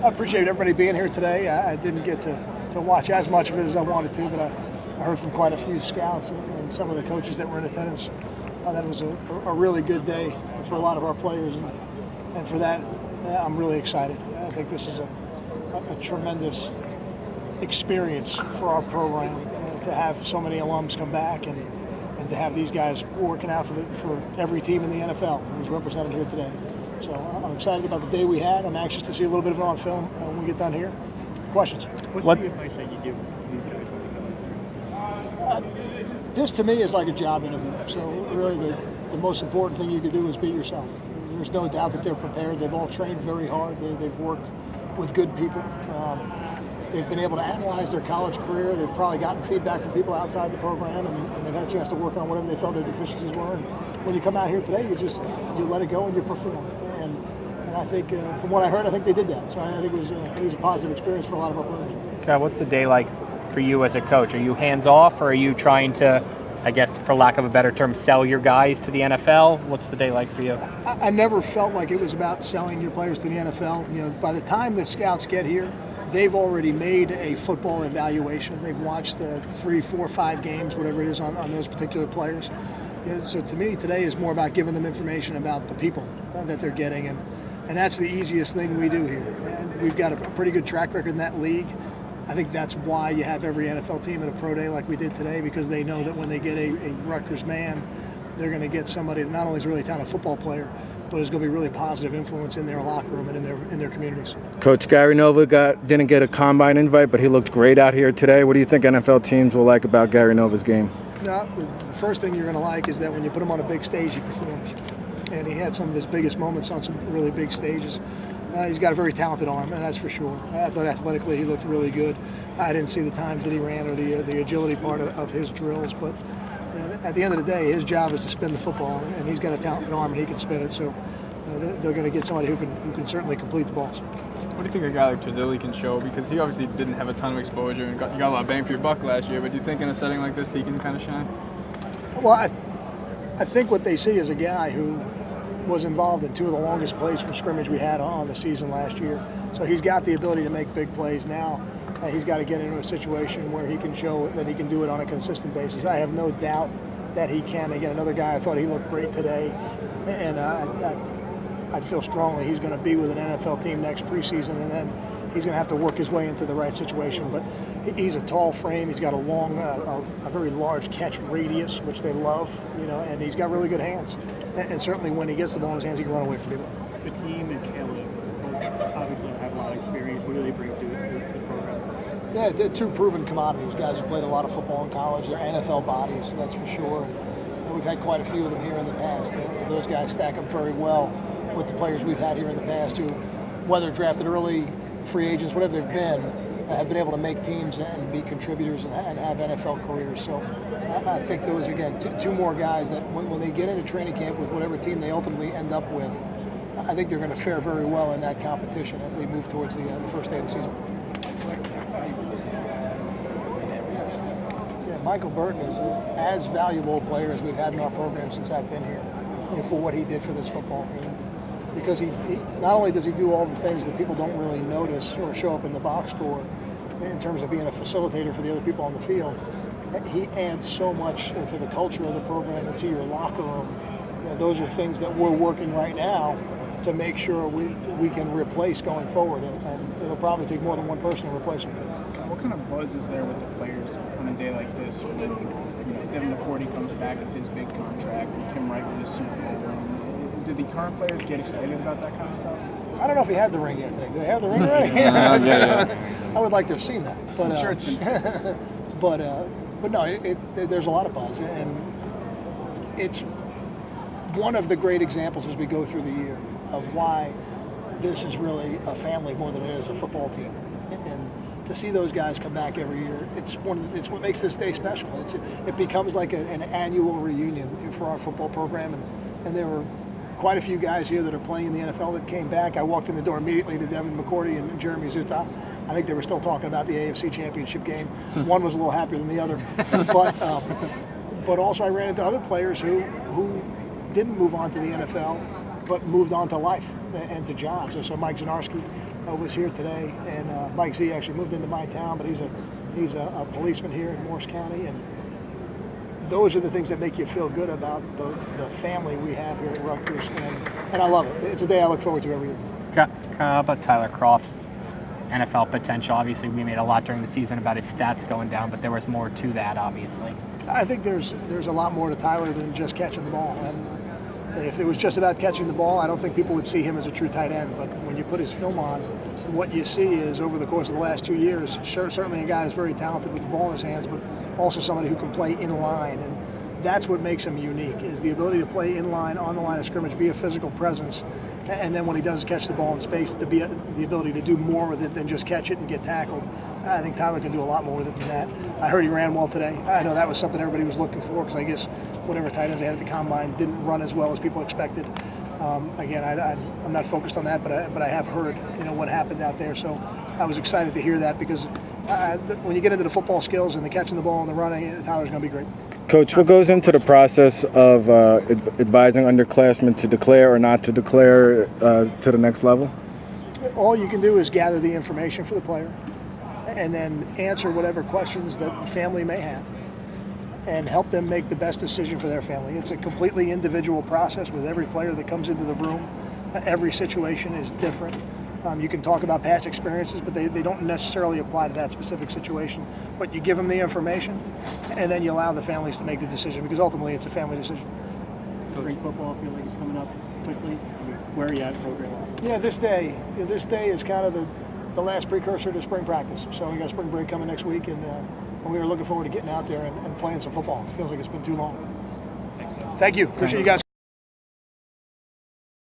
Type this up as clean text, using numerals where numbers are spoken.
I appreciate everybody being here today. I didn't get to watch as much of it as I wanted to, but I heard from quite a few scouts and some of the coaches that were in attendance that it was a really good day for a lot of our players, and for that, I'm really excited. I think this is a tremendous experience for our program to have so many alums come back and to have these guys working out for every team in the NFL who's represented here today. So I'm excited about the day we had. I'm anxious to see a little bit of it on film when we get done here. Questions? What's the advice that you give these guys when they come in? This to me is like a job interview. So really the most important thing you can do is be yourself. There's no doubt that they're prepared. They've all trained very hard. They've worked with good people. They've been able to analyze their college career. They've probably gotten feedback from people outside the program, and they've had a chance to work on whatever they felt their deficiencies were. And when you come out here today, you let it go and you perform. And I think, from what I heard, I think they did that. So I think it was a positive experience for a lot of our players. Okay, what's the day like for you as a coach? Are you hands-off, or are you trying to, I guess, for lack of a better term, sell your guys to the NFL? What's the day like for you? I never felt like it was about selling your players to the NFL. You know, by the time the scouts get here, they've already made a football evaluation. They've watched 3, 4, 5 games, whatever it is, on those particular players. You know, so to me, today is more about giving them information about the people that they're getting, and that's the easiest thing we do here. And we've got a pretty good track record in that league. I think that's why you have every NFL team at a pro day like we did today, because they know that when they get a Rutgers man, they're going to get somebody that not only is a really talented football player, but is going to be a really positive influence in their locker room and in their communities. Coach Gary Nova didn't get a combine invite, but he looked great out here today. What do you think NFL teams will like about Gary Nova's game? Now, the first thing you're going to like is that when you put him on a big stage, he performs. And he had some of his biggest moments on some really big stages. He's got a very talented arm, and that's for sure. I thought athletically he looked really good. I didn't see the times that he ran or the agility part of his drills, but at the end of the day, his job is to spin the football, and he's got a talented arm and he can spin it. So they're going to get somebody who can certainly complete the balls. What do you think a guy like Trezilli can show? Because he obviously didn't have a ton of exposure and you got a lot of bang for your buck last year, but do you think in a setting like this he can kind of shine? Well, I think what they see is a guy who was involved in 2 of the longest plays from scrimmage we had on the season last year. So he's got the ability to make big plays now. He's got to get into a situation where he can show that he can do it on a consistent basis. I have no doubt that he can. Again, another guy, I thought he looked great today, and I feel strongly he's going to be with an NFL team next preseason, and then he's going to have to work his way into the right situation. But he's a tall frame. He's got a very large catch radius, which they love, and he's got really good hands. And certainly when he gets the ball in his hands, he can run away from people. The team and Kelly obviously have a lot of experience. What do they bring to the program? Yeah, they're 2 proven commodities. Guys who played a lot of football in college. They're NFL bodies, that's for sure. And we've had quite a few of them here in the past. Those guys stack up very well with the players we've had here in the past who, whether drafted early, free agents, whatever they've been, have been able to make teams and be contributors and have NFL careers. So I think those, again, 2 more guys that when they get into training camp with whatever team they ultimately end up with, I think they're going to fare very well in that competition as they move towards the first day of the season. Yeah, Michael Burton is as valuable a player as we've had in our program since I've been here, for what he did for this football team. Because he not only does he do all the things that people don't really notice or show up in the box score in terms of being a facilitator for the other people on the field, he adds so much to the culture of the program and to your locker room. Those are things that we're working right now to make sure we can replace going forward, and it'll probably take more than one person to replace him. What kind of buzz is there with the players on a day like this when Devin McCourty comes back with his big contract and Tim Wright with his Super Bowl ring? Do the current players get excited about that kind of stuff? I don't know if he had the ring yet today. Do they have the ring already? I would like to have seen that. But, I'm sure it's been but no, there's a lot of buzz, and it's one of the great examples as we go through the year of why this is really a family more than it is a football team. And to see those guys come back every year, it's what makes this day special. It becomes like an annual reunion for our football program, and there were quite a few guys here that are playing in the NFL that came back. I walked in the door immediately to Devin McCourty and Jeremy Zuttah. I think they were still talking about the AFC Championship game. One was a little happier than the other, but also I ran into other players who didn't move on to the NFL but moved on to life and to jobs. So Mike Zanarski was here today, and Mike Z actually moved into my town, but he's a policeman here in Morris County, and those are the things that make you feel good about the family we have here at Rutgers, and I love it. It's a day I look forward to every year. How about Tyler Croft's NFL potential? Obviously, we made a lot during the season about his stats going down, but there was more to that, obviously. I think there's a lot more to Tyler than just catching the ball. And if it was just about catching the ball, I don't think people would see him as a true tight end. But when you put his film on, what you see is over the course of the last 2 years, certainly a guy who's very talented with the ball in his hands, but also somebody who can play in line. And that's what makes him unique, is the ability to play in line, on the line of scrimmage, be a physical presence. And then when he does catch the ball in space, to be the ability to do more with it than just catch it and get tackled. I think Tyler can do a lot more with it than that. I heard he ran well today. I know that was something everybody was looking for, because I guess whatever tight ends they had at the combine didn't run as well as people expected. Again, I'm not focused on that, but I have heard what happened out there. So I was excited to hear that, because when you get into the football skills and the catching the ball and the running, Tyler's going to be great. Coach, what goes into the process of advising underclassmen to declare or not to declare to the next level? All you can do is gather the information for the player and then answer whatever questions that the family may have and help them make the best decision for their family. It's a completely individual process with every player that comes into the room. Every situation is different. You can talk about past experiences, but they don't necessarily apply to that specific situation. But you give them the information, and then you allow the families to make the decision, because ultimately it's a family decision. Spring football, I feel like, is coming up quickly. Where are you at program? Yeah, this day is kind of the last precursor to spring practice. So we got spring break coming next week, and we are looking forward to getting out there and playing some football. It feels like it's been too long. Thank you. Appreciate you guys.